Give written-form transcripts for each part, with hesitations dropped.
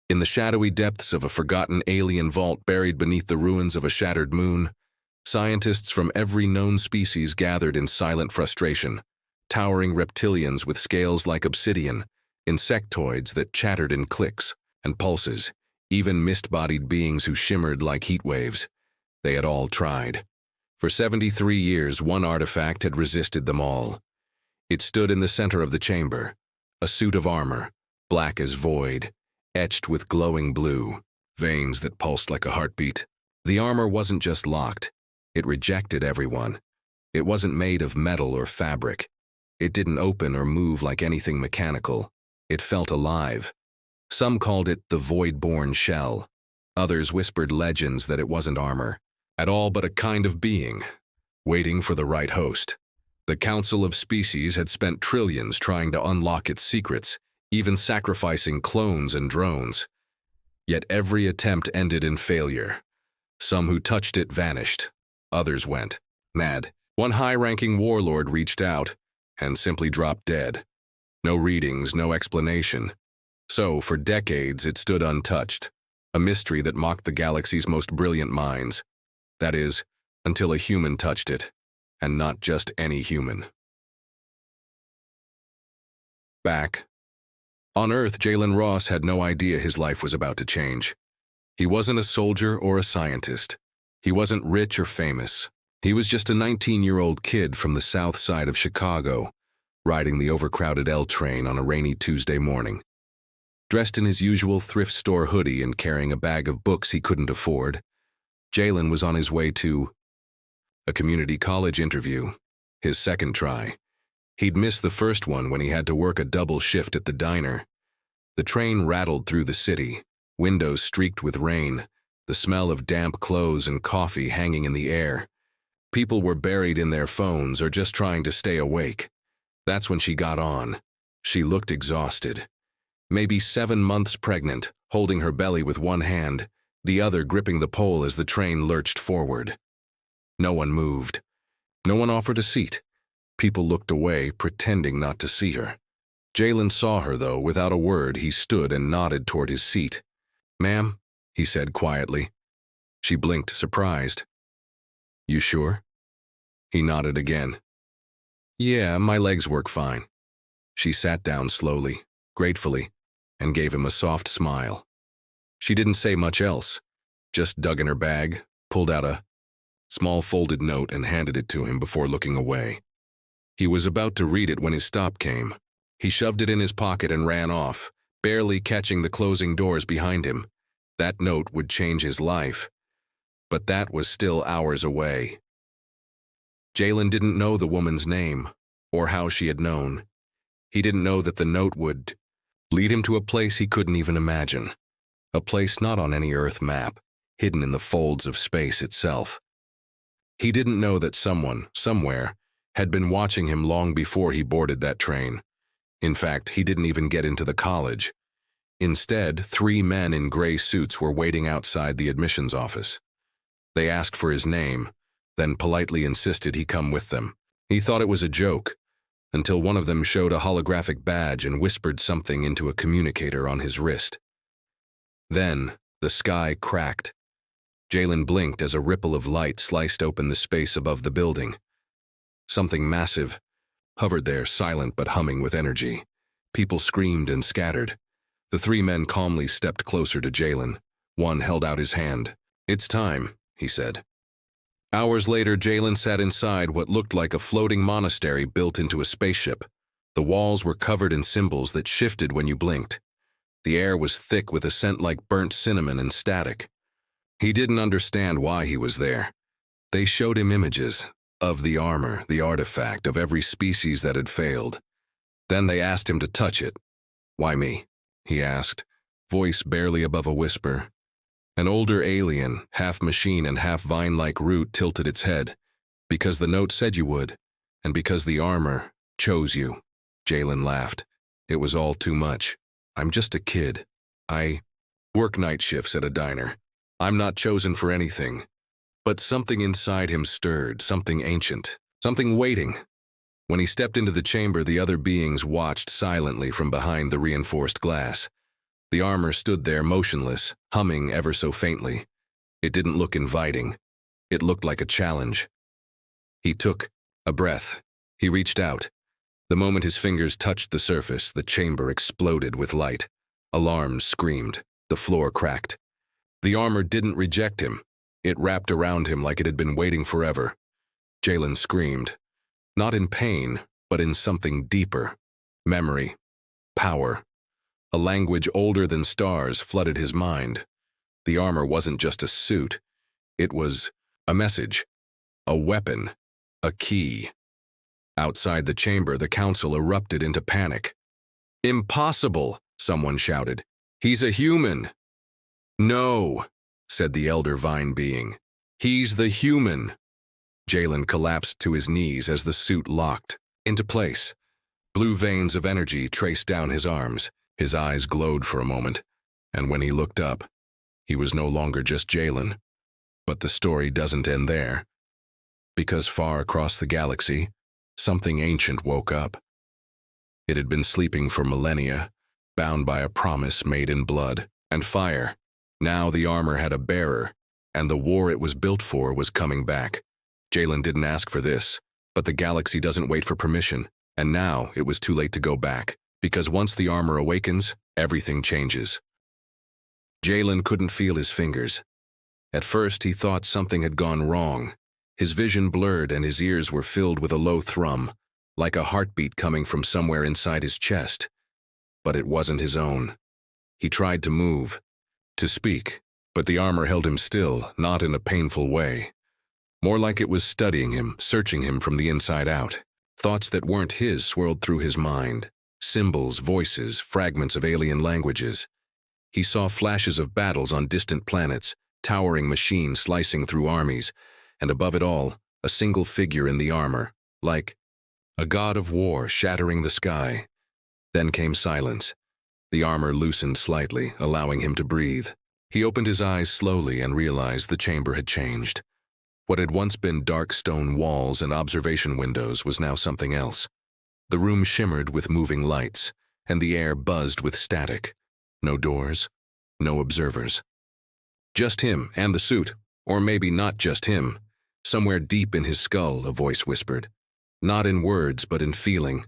In the shadowy depths of a forgotten alien vault buried beneath the ruins of a shattered moon, scientists from every known species gathered in silent frustration. Towering reptilians with scales like obsidian, insectoids that chattered in clicks and pulses, even mist-bodied beings who shimmered like heat waves. They had all tried. For 73 years, one artifact had resisted them all. It stood in the center of the chamber, a suit of armor, black as void, etched with glowing blue, veins that pulsed like a heartbeat. The armor wasn't just locked, it rejected everyone. It wasn't made of metal or fabric. It didn't open or move like anything mechanical. It felt alive. Some called it the void-born shell. Others whispered legends that it wasn't armor, at all but a kind of being, waiting for the right host. The Council of Species had spent trillions trying to unlock its secrets, even sacrificing clones and drones. Yet every attempt ended in failure. Some who touched it vanished. Others went mad. One high-ranking warlord reached out and simply dropped dead. No readings, no explanation. So, for decades, it stood untouched, a mystery that mocked the galaxy's most brilliant minds. That is, until a human touched it, and not just any human. Back on Earth, Jalen Ross had no idea his life was about to change. He wasn't a soldier or a scientist. He wasn't rich or famous. He was just a 19-year-old kid from the south side of Chicago, riding the overcrowded L train on a rainy Tuesday morning. Dressed in his usual thrift store hoodie and carrying a bag of books he couldn't afford, Jalen was on his way to a community college interview, his second try. He'd missed the first one when he had to work a double shift at the diner. The train rattled through the city, windows streaked with rain, the smell of damp clothes and coffee hanging in the air. People were buried in their phones or just trying to stay awake. That's when she got on. She looked exhausted. Maybe 7 months pregnant, holding her belly with one hand, the other gripping the pole as the train lurched forward. No one moved. No one offered a seat. People looked away, pretending not to see her. Jalen saw her, though. Without a word, he stood and nodded toward his seat. "Ma'am," he said quietly. She blinked, surprised. "You sure?" He nodded again. "Yeah, my legs work fine." She sat down slowly, gratefully, and gave him a soft smile. She didn't say much else, just dug in her bag, pulled out a small folded note and handed it to him before looking away. He was about to read it when his stop came. He shoved it in his pocket and ran off, barely catching the closing doors behind him. That note would change his life. But that was still hours away. Jalen didn't know the woman's name, or how she had known. He didn't know that the note would lead him to a place he couldn't even imagine. A place not on any Earth map, hidden in the folds of space itself. He didn't know that someone, somewhere, had been watching him long before he boarded that train. In fact, he didn't even get into the college. Instead, 3 men in gray suits were waiting outside the admissions office. They asked for his name, then politely insisted he come with them. He thought it was a joke, until one of them showed a holographic badge and whispered something into a communicator on his wrist. Then, the sky cracked. Jalen blinked as a ripple of light sliced open the space above the building. Something massive hovered there, silent but humming with energy. People screamed and scattered. The 3 men calmly stepped closer to Jalen. One held out his hand. "It's time," he said. Hours later, Jalen sat inside what looked like a floating monastery built into a spaceship. The walls were covered in symbols that shifted when you blinked. The air was thick with a scent like burnt cinnamon and static. He didn't understand why he was there. They showed him images of the armor, the artifact, of every species that had failed. Then they asked him to touch it. "Why me?" he asked, voice barely above a whisper. An older alien, half machine and half vine-like root, tilted its head. "Because the note said you would, and because the armor chose you." Jalen laughed. "It was all too much. I'm just a kid. I work night shifts at a diner. I'm not chosen for anything." But something inside him stirred, something ancient, something waiting. When he stepped into the chamber, the other beings watched silently from behind the reinforced glass. The armor stood there motionless, humming ever so faintly. It didn't look inviting. It looked like a challenge. He took a breath. He reached out. The moment his fingers touched the surface, the chamber exploded with light. Alarms screamed. The floor cracked. The armor didn't reject him. It wrapped around him like it had been waiting forever. Jalen screamed. Not in pain, but in something deeper. Memory. Power. A language older than stars flooded his mind. The armor wasn't just a suit. It was a message. A weapon. A key. Outside the chamber, the council erupted into panic. "Impossible!" someone shouted. "He's a human!" "No," said the elder vine being. "He's the human." Jalen collapsed to his knees as the suit locked into place. Blue veins of energy traced down his arms. His eyes glowed for a moment, and when he looked up, he was no longer just Jalen. But the story doesn't end there. Because far across the galaxy, something ancient woke up. It had been sleeping for millennia, bound by a promise made in blood and fire. Now the armor had a bearer, and the war it was built for was coming back. Jalen didn't ask for this, but the galaxy doesn't wait for permission, and now it was too late to go back, because once the armor awakens, everything changes. Jalen couldn't feel his fingers. At first he thought something had gone wrong. His vision blurred and his ears were filled with a low thrum, like a heartbeat coming from somewhere inside his chest. But it wasn't his own. He tried to move, to speak, but the armor held him still, not in a painful way. More like it was studying him, searching him from the inside out. Thoughts that weren't his swirled through his mind. Symbols, voices, fragments of alien languages. He saw flashes of battles on distant planets, towering machines slicing through armies, and above it all, a single figure in the armor, like a god of war shattering the sky. Then came silence. The armor loosened slightly, allowing him to breathe. He opened his eyes slowly and realized the chamber had changed. What had once been dark stone walls and observation windows was now something else. The room shimmered with moving lights, and the air buzzed with static. No doors, no observers. Just him and the suit, or maybe not just him. Somewhere deep in his skull, a voice whispered. Not in words, but in feeling.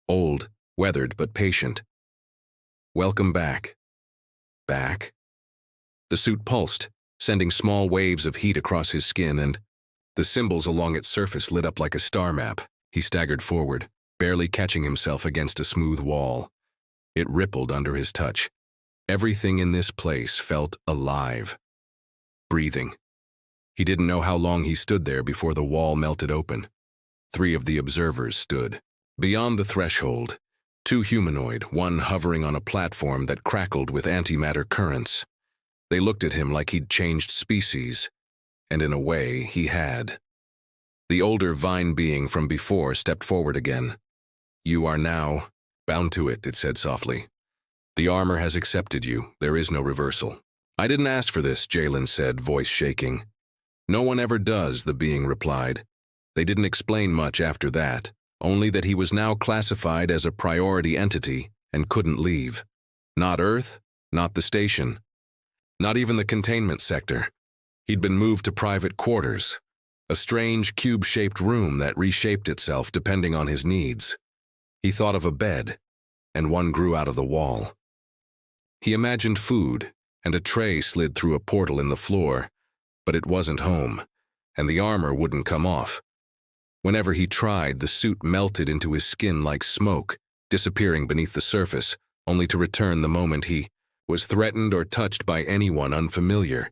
Old, weathered, but patient. "Welcome back." Back? The suit pulsed, sending small waves of heat across his skin, and the symbols along its surface lit up like a star map. He staggered forward, barely catching himself against a smooth wall. It rippled under his touch. Everything in this place felt alive. Breathing. He didn't know how long he stood there before the wall melted open. 3 of the observers stood. Beyond the threshold, 2 humanoid, one hovering on a platform that crackled with antimatter currents. They looked at him like he'd changed species, and in a way, he had. The older vine being from before stepped forward again. "You are now bound to it," it said softly. "The armor has accepted you. There is no reversal." "I didn't ask for this," Jalen said, voice shaking. "No one ever does," the being replied. They didn't explain much after that, only that he was now classified as a priority entity and couldn't leave. Not Earth, not the station, not even the containment sector. He'd been moved to private quarters, a strange cube-shaped room that reshaped itself depending on his needs. He thought of a bed, and one grew out of the wall. He imagined food, and a tray slid through a portal in the floor, but it wasn't home, and the armor wouldn't come off. Whenever he tried, the suit melted into his skin like smoke, disappearing beneath the surface, only to return the moment he was threatened or touched by anyone unfamiliar.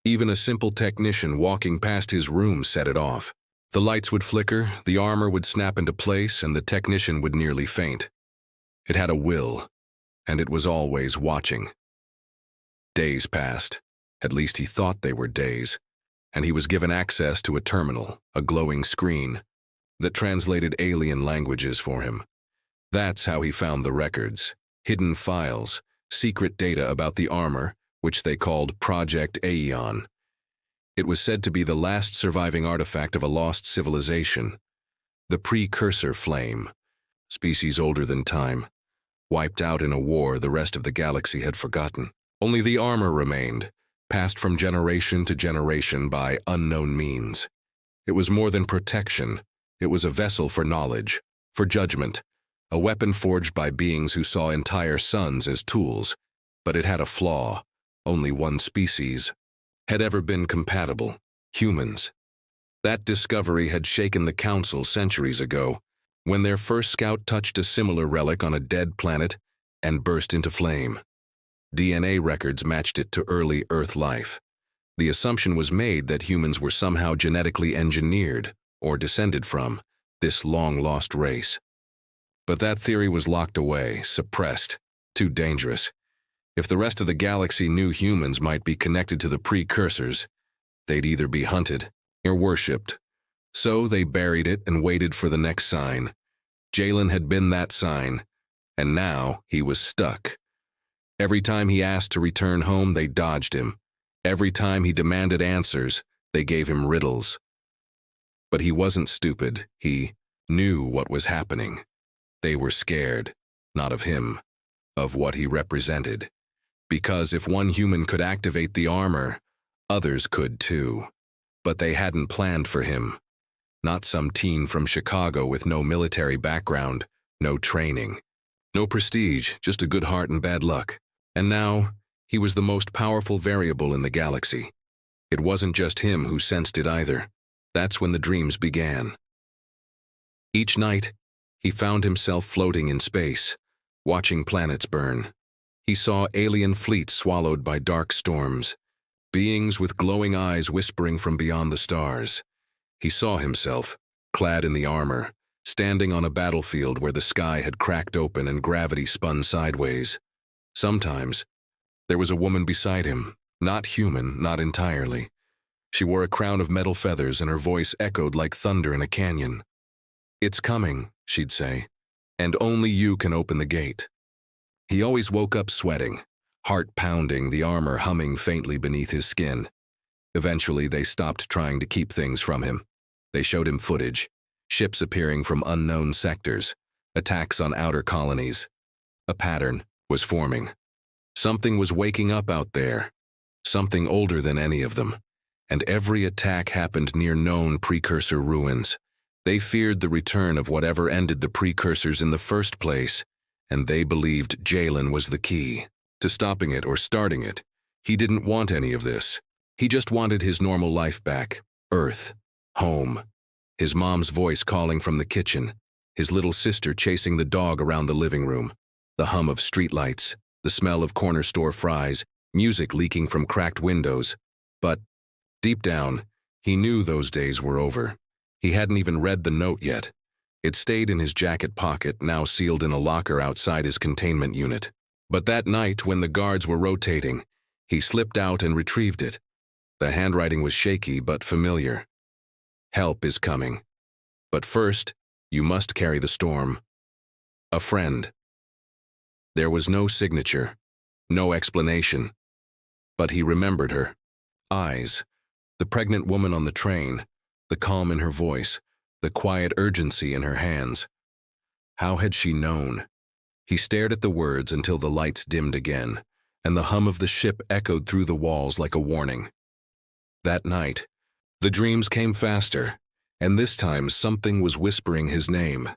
Even a simple technician walking past his room set it off. The lights would flicker, the armor would snap into place, and the technician would nearly faint. It had a will, and it was always watching. Days passed. At least he thought they were days. And he was given access to a terminal, a glowing screen, that translated alien languages for him. That's how he found the records, hidden files, secret data about the armor, which they called Project Aeon. It was said to be the last surviving artifact of a lost civilization, the precursor flame, species older than time, wiped out in a war the rest of the galaxy had forgotten. Only the armor remained, passed from generation to generation by unknown means. It was more than protection. It was a vessel for knowledge, for judgment, a weapon forged by beings who saw entire suns as tools. But it had a flaw. Only one species had ever been compatible: humans. That discovery had shaken the Council centuries ago, when their first scout touched a similar relic on a dead planet and burst into flame. DNA records matched it to early Earth life. The assumption was made that humans were somehow genetically engineered, or descended from, this long-lost race. But that theory was locked away, suppressed, too dangerous. If the rest of the galaxy knew humans might be connected to the precursors, they'd either be hunted or worshipped. So they buried it and waited for the next sign. Jalen had been that sign, and now he was stuck. Every time he asked to return home, they dodged him. Every time he demanded answers, they gave him riddles. But he wasn't stupid. He knew what was happening. They were scared, not of him, of what he represented. Because if one human could activate the armor, others could too. But they hadn't planned for him. Not some teen from Chicago with no military background, no training, no prestige, just a good heart and bad luck. And now, he was the most powerful variable in the galaxy. It wasn't just him who sensed it either. That's when the dreams began. Each night, he found himself floating in space, watching planets burn. He saw alien fleets swallowed by dark storms, beings with glowing eyes whispering from beyond the stars. He saw himself, clad in the armor, standing on a battlefield where the sky had cracked open and gravity spun sideways. Sometimes, there was a woman beside him, not human, not entirely. She wore a crown of metal feathers and her voice echoed like thunder in a canyon. "It's coming," she'd say, "and only you can open the gate." He always woke up sweating, heart pounding, the armor humming faintly beneath his skin. Eventually, they stopped trying to keep things from him. They showed him footage, ships appearing from unknown sectors, attacks on outer colonies. A pattern was forming. Something was waking up out there, something older than any of them, and every attack happened near known precursor ruins. They feared the return of whatever ended the precursors in the first place, and they believed Jalen was the key to stopping it or starting it. He didn't want any of this. He just wanted his normal life back, Earth, home. His mom's voice calling from the kitchen, his little sister chasing the dog around the living room, the hum of streetlights, the smell of corner store fries, music leaking from cracked windows. But, deep down, he knew those days were over. He hadn't even read the note yet. It stayed in his jacket pocket, now sealed in a locker outside his containment unit. But that night, when the guards were rotating, he slipped out and retrieved it. The handwriting was shaky but familiar. "Help is coming. But first, you must carry the storm. A friend." There was no signature, no explanation. But he remembered her. Eyes, the pregnant woman on the train, the calm in her voice, the quiet urgency in her hands. How had she known? He stared at the words until the lights dimmed again, and the hum of the ship echoed through the walls like a warning. That night, the dreams came faster, and this time something was whispering his name.